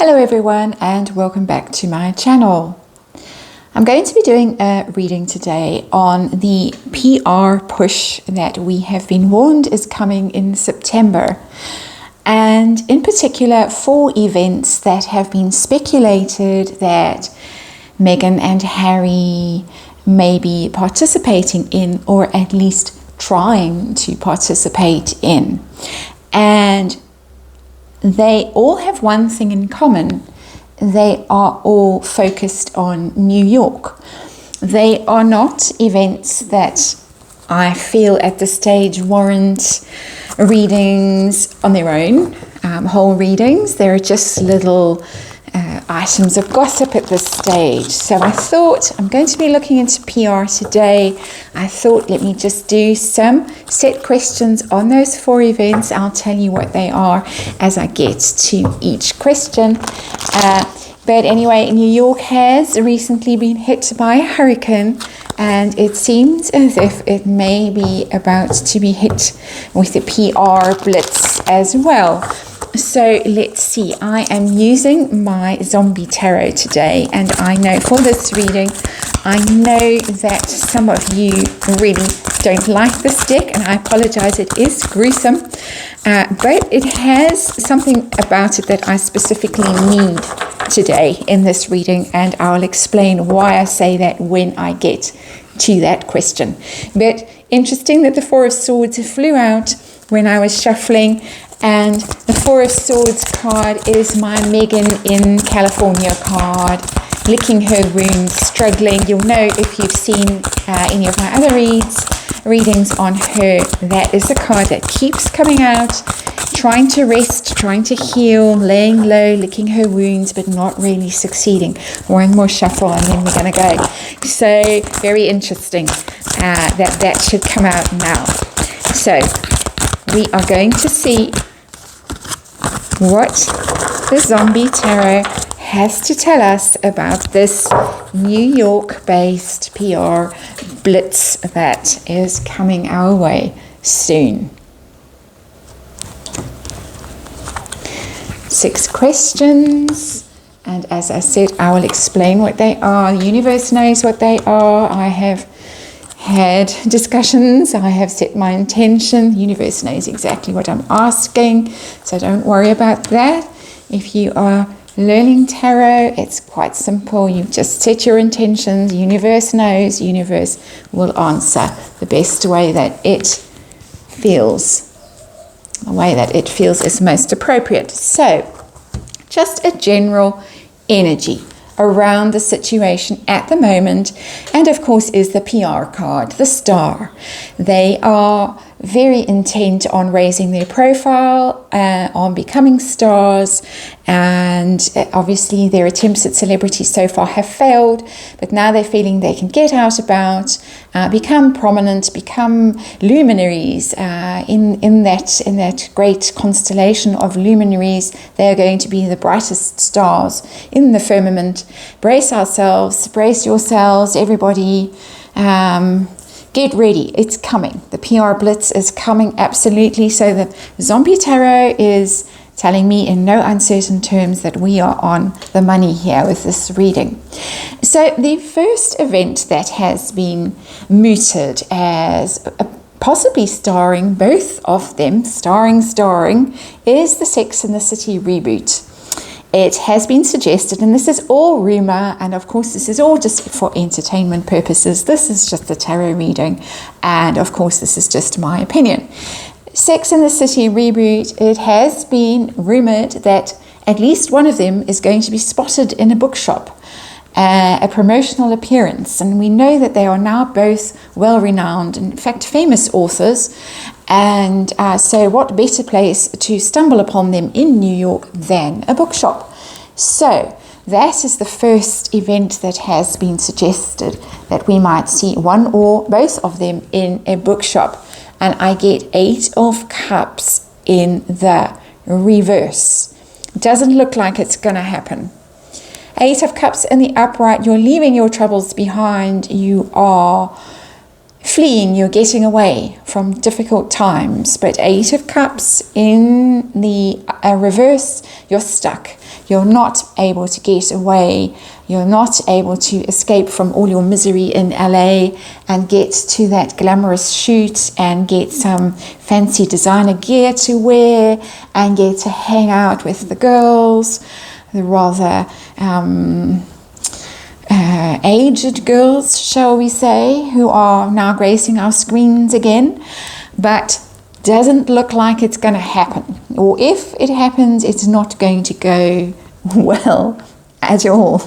Hello everyone and welcome back to my channel. I'm going to be doing a reading today on the PR push that we have been warned is coming in September, and in particular 4 events that have been speculated that Meghan and Harry may be participating in, or at least trying to participate in. And they all have one thing in common. They are all focused on New York. They are not events that I feel at this stage warrant readings on their own, whole readings. They're just little items of gossip at this stage. So I thought I'm going to be looking into PR today. I thought let me just do some set questions on those 4 events. I'll tell you what they are as I get to each question. But anyway, New York has recently been hit by a hurricane, and it seems as if it may be about to be hit with the PR blitz as well. So let's see, I am using my zombie tarot today, and I know for this reading, I know that some of you really don't like this deck, and I apologize, it is gruesome, but it has something about it that I specifically need today in this reading, and I'll explain why I say that when I get to that question. But interesting that the 4 of Swords flew out when I was shuffling, and the 4 of Swords card is my Meghan in California card, licking her wounds, struggling. You'll know if you've seen any of my other readings on her, that is a card that keeps coming out, trying to rest, trying to heal, laying low, licking her wounds, but not really succeeding. One more shuffle and then we're going to go. So very interesting that should come out now. So we are going to see what the Zombie Tarot has to tell us about this New York-based PR blitz that is coming our way soon. 6 questions, and as I said, I will explain what they are. The universe knows what they are. I have had discussions, I have set my intention. The universe knows exactly what I'm asking, so don't worry about that. If you are learning tarot, it's quite simple. You just set your intentions. The universe knows. The universe will answer the best way that it feels. The way that it feels is most appropriate. So, just a general energy around the situation at the moment, and of course is the PR card, the Star. They are very intent on raising their profile, on becoming stars, and obviously their attempts at celebrity so far have failed, but now they're feeling they can get out about, become prominent, become luminaries in that great constellation of luminaries. They are going to be the brightest stars in the firmament. Brace ourselves, brace yourselves, everybody. Get ready, it's coming. The PR blitz is coming, absolutely. So the Zombie Tarot is telling me in no uncertain terms that we are on the money here with this reading. So the first event that has been mooted as possibly starring, both of them, starring, is the Sex and the City reboot. It has been suggested, and this is all rumor, and of course this is all just for entertainment purposes. This is just a tarot reading, and of course this is just my opinion. Sex and the City reboot, it has been rumored that at least one of them is going to be spotted in a bookshop, a promotional appearance, and we know that they are now both well-renowned, in fact famous authors, and so what better place to stumble upon them in New York than a bookshop. So that is the first event that has been suggested, that we might see one or both of them in a bookshop. And I get 8 of Cups in the reverse. Doesn't look like it's going to happen. 8 of Cups in the upright, you're leaving your troubles behind. You are fleeing, you're getting away from difficult times. But 8 of Cups in the reverse, you're stuck. You're not able to get away. You're not able to escape from all your misery in LA and get to that glamorous shoot and get some fancy designer gear to wear and get to hang out with the girls, the rather aged girls, shall we say, who are now gracing our screens again, but doesn't look like it's going to happen. Or if it happens, it's not going to go well at all.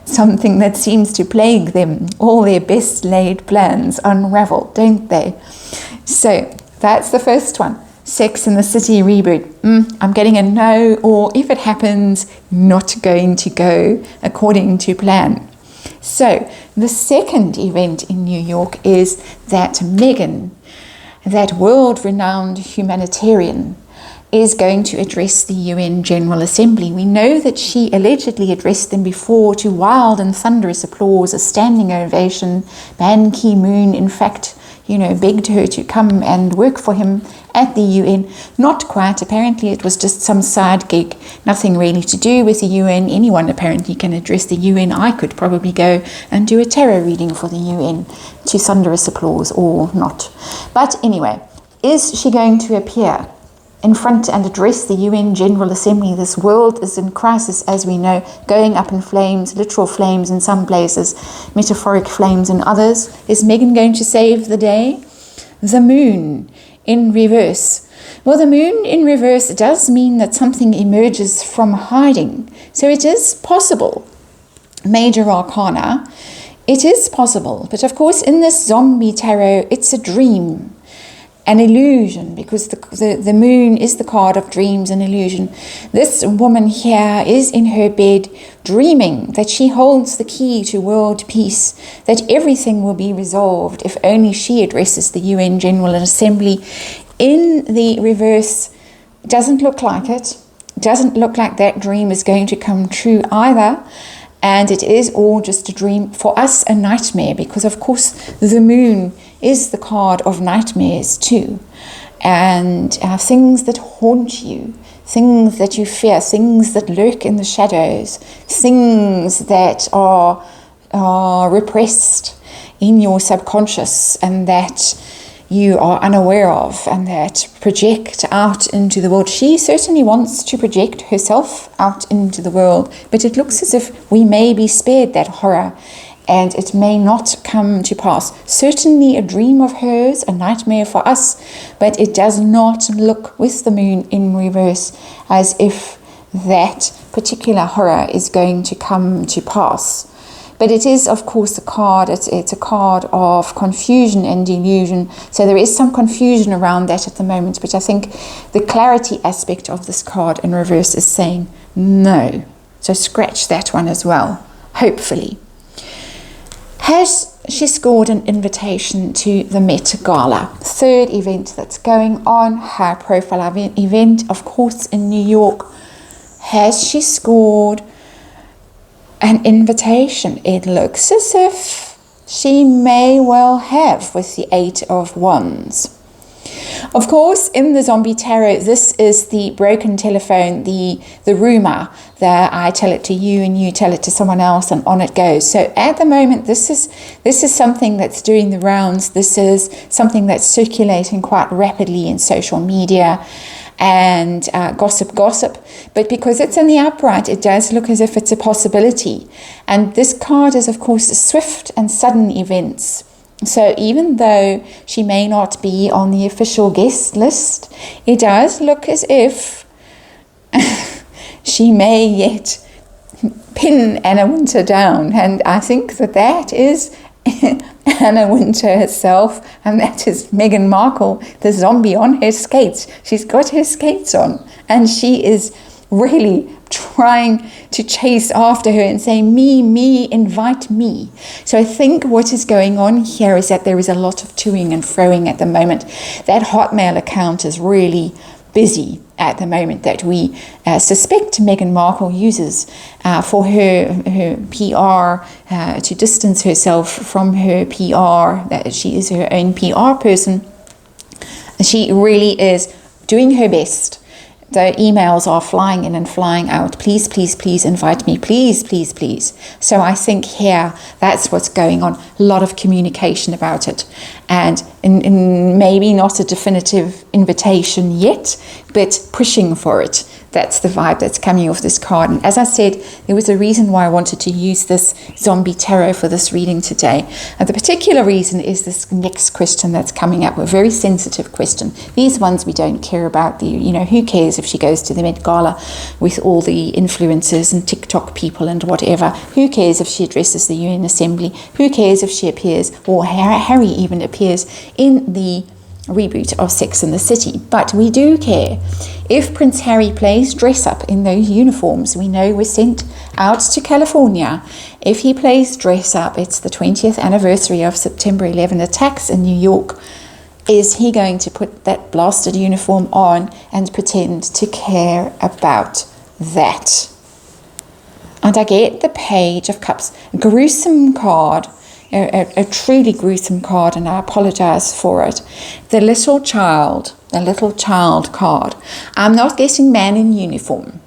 Something that seems to plague them. All their best laid plans unravel, don't they? So that's the first one. Sex and the City reboot. I'm getting a no, or if it happens, not going to go according to plan. So the second event in New York is that Meghan, that world-renowned humanitarian, is going to address the UN General Assembly. We know that she allegedly addressed them before to wild and thunderous applause, a standing ovation. Ban Ki-moon, in fact, begged her to come and work for him at the UN. Not quite. Apparently it was just some side gig, nothing really to do with the UN. Anyone apparently can address the UN. I could probably go and do a tarot reading for the UN to thunderous applause, or not. But anyway, is she going to appear in front and address the UN General Assembly? This world is in crisis, as we know, going up in flames, literal flames in some places, metaphoric flames in others. Is Meghan going to save the day? The moon in reverse. Well, the moon in reverse does mean that something emerges from hiding. So it is possible. Major arcana, it is possible. But of course, in this zombie tarot, it's a dream. An illusion, because the moon is the card of dreams and illusion. This woman here is in her bed dreaming that she holds the key to world peace, that everything will be resolved if only she addresses the UN General Assembly. In the reverse, doesn't look like it. Doesn't look like that dream is going to come true either. And it is all just a dream, for us a nightmare, because of course the moon is the card of nightmares too. And things that haunt you, things that you fear, things that lurk in the shadows, things that are repressed in your subconscious and that you are unaware of and that project out into the world. She certainly wants to project herself out into the world, but it looks as if we may be spared that horror and it may not come to pass. Certainly a dream of hers, a nightmare for us, but it does not look with the moon in reverse as if that particular horror is going to come to pass. But it is, of course, a card. It's a card of confusion and delusion. So there is some confusion around that at the moment. But I think the clarity aspect of this card in reverse is saying no. So scratch that one as well, hopefully. Has she scored an invitation to the Met Gala? Third event that's going on, high profile event, of course, in New York. Has she scored an invitation? It looks as if she may well have, with the Eight of Wands. Of course, in the zombie tarot, this is the broken telephone, the rumor that I tell it to you and you tell it to someone else, and on it goes. So at the moment, this is something that's doing the rounds. This is something that's circulating quite rapidly in social media and gossip. But because it's in the upright, it does look as if it's a possibility. And this card is, of course, swift and sudden events. So even though she may not be on the official guest list, it does look as if she may yet pin Anna Wintour down. And I think that is Anna Wintour herself, and that is Meghan Markle, the zombie on her skates. She's got her skates on, and she is really trying to chase after her and say, me, invite me. So I think what is going on here is that there is a lot of toing and froing at the moment. That Hotmail account is really busy at the moment, that we suspect Meghan Markle uses for her PR, to distance herself from her PR, that she is her own PR person. She really is doing her best the emails are flying in and flying out. Please, please, please invite me. Please, please, please. So I think here, that's what's going on. A lot of communication about it. And in maybe not a definitive invitation yet, but pushing for it. That's the vibe that's coming off this card. And as I said, there was a reason why I wanted to use this zombie tarot for this reading today. And the particular reason is this next question that's coming up, a very sensitive question. These ones we don't care about. Who cares if she goes to the Met Gala with all the influencers and TikTok people and whatever? Who cares if she addresses the UN Assembly? Who cares if she appears, or Harry even appears in the reboot of Sex and the City? But we do care. If Prince Harry plays dress up in those uniforms we know were sent out to California, if he plays dress up, it's the 20th anniversary of September 11 attacks in New York, is he going to put that blasted uniform on and pretend to care about that? And I get the Page of Cups, gruesome card, a truly gruesome card, and I apologize for it. The little child card. I'm not getting man in uniform,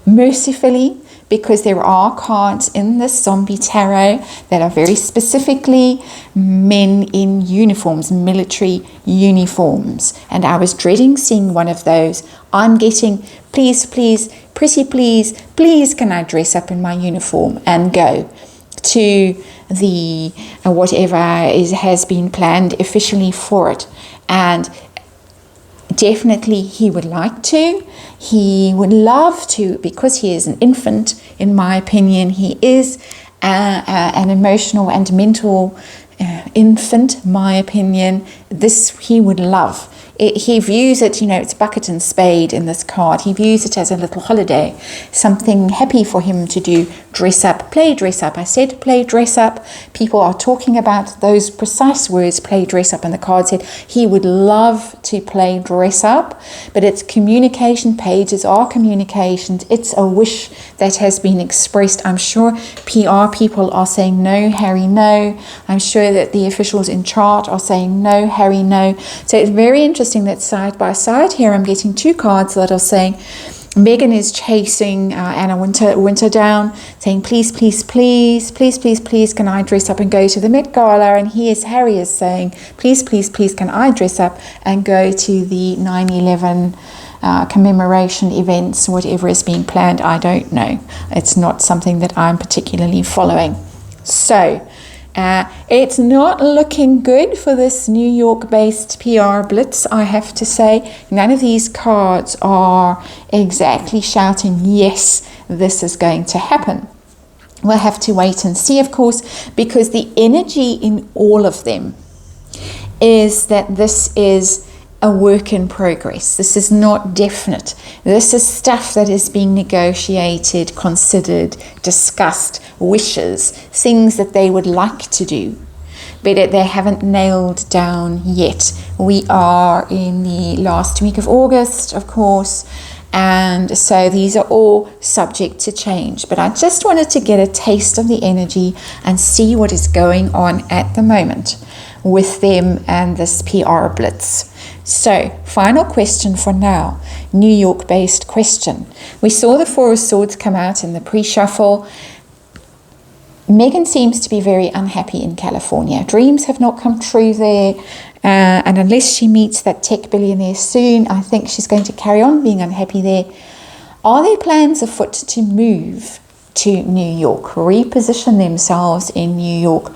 mercifully, because there are cards in this zombie tarot that are very specifically men in uniforms, military uniforms. And I was dreading seeing one of those. I'm getting, please, please, pretty please, can I dress up in my uniform and go to the whatever has been planned officially for it. And definitely he would like to, he would love to, because he is an infant, in my opinion. He is an emotional and mental infant, my opinion. This he would love. He views it, it's bucket and spade in this card. He views it as a little holiday, something happy for him to do. Dress up, play dress up. I said play dress up. People are talking about those precise words, play dress up. And the card said he would love to play dress up, but it's communication. Pages are communications. It's a wish that has been expressed. I'm sure PR people are saying no, Harry, no. I'm sure that the officials in charge are saying no, Harry, no. So it's very interesting that side by side here I'm getting two cards that are saying Meghan is chasing Anna Winter down, saying please, please, please, please, please, please, can I dress up and go to the Met Gala? And here's Harry is saying please, please, please, can I dress up and go to the 9/11 commemoration events, whatever is being planned. I don't know. It's not something that I'm particularly following. So it's not looking good for this New York-based PR blitz, I have to say. None of these cards are exactly shouting, yes, this is going to happen. We'll have to wait and see, of course, because the energy in all of them is that this is a work in progress. This is not definite. This is stuff that is being negotiated, considered, discussed, wishes, things that they would like to do, but they haven't nailed down yet. We are in the last week of August, of course, and so these are all subject to change. But I just wanted to get a taste of the energy and see what is going on at the moment with them and this PR blitz. So, final question for now, New York-based question. We saw the Four of Swords come out in the pre-shuffle. Meghan seems to be very unhappy in California. Dreams have not come true there. And unless she meets that tech billionaire soon, I think she's going to carry on being unhappy there. Are there plans afoot to move to New York, reposition themselves in New York,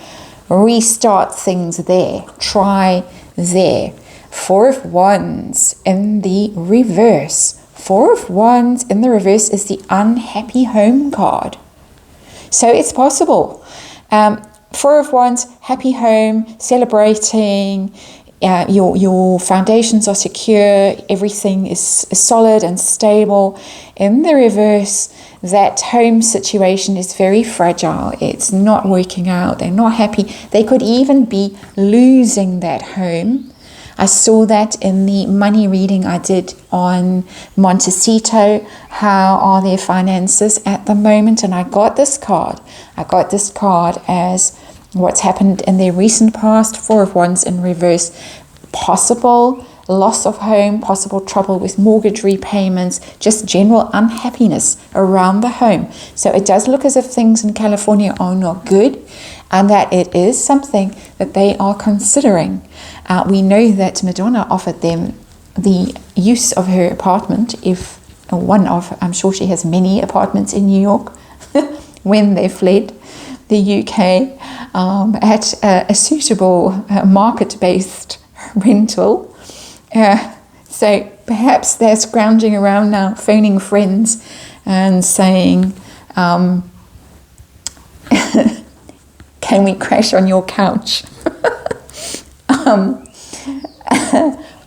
restart things there, try there? Four of Wands in the reverse. Four of Wands in the reverse is the unhappy home card. So it's possible. Four of Wands, happy home, celebrating, your foundations are secure, everything is solid and stable. In the reverse, that home situation is very fragile. It's not working out. They're not happy. They could even be losing that home. I saw that in the money reading I did on Montecito. How are their finances at the moment? And I got this card. I got this card as what's happened in their recent past. Four of Wands in reverse. Possible loss of home, possible trouble with mortgage repayments, just general unhappiness around the home. So it does look as if things in California are not good, and that it is something that they are considering. We know that Madonna offered them the use of her apartment, I'm sure she has many apartments in New York, when they fled the UK, at a suitable market-based rental. So perhaps they're scrounging around now, phoning friends and saying, can we crash on your couch?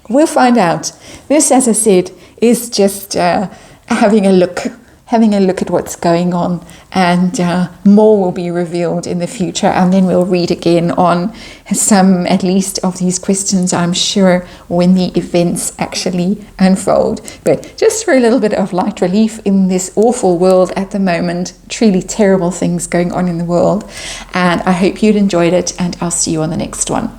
We'll find out. This, as I said, is just having a look at what's going on, and more will be revealed in the future, and then we'll read again on some, at least, of these questions, I'm sure, when the events actually unfold. But just for a little bit of light relief in this awful world at the moment, truly terrible things going on in the world, and I hope you'd enjoyed it, and I'll see you on the next one.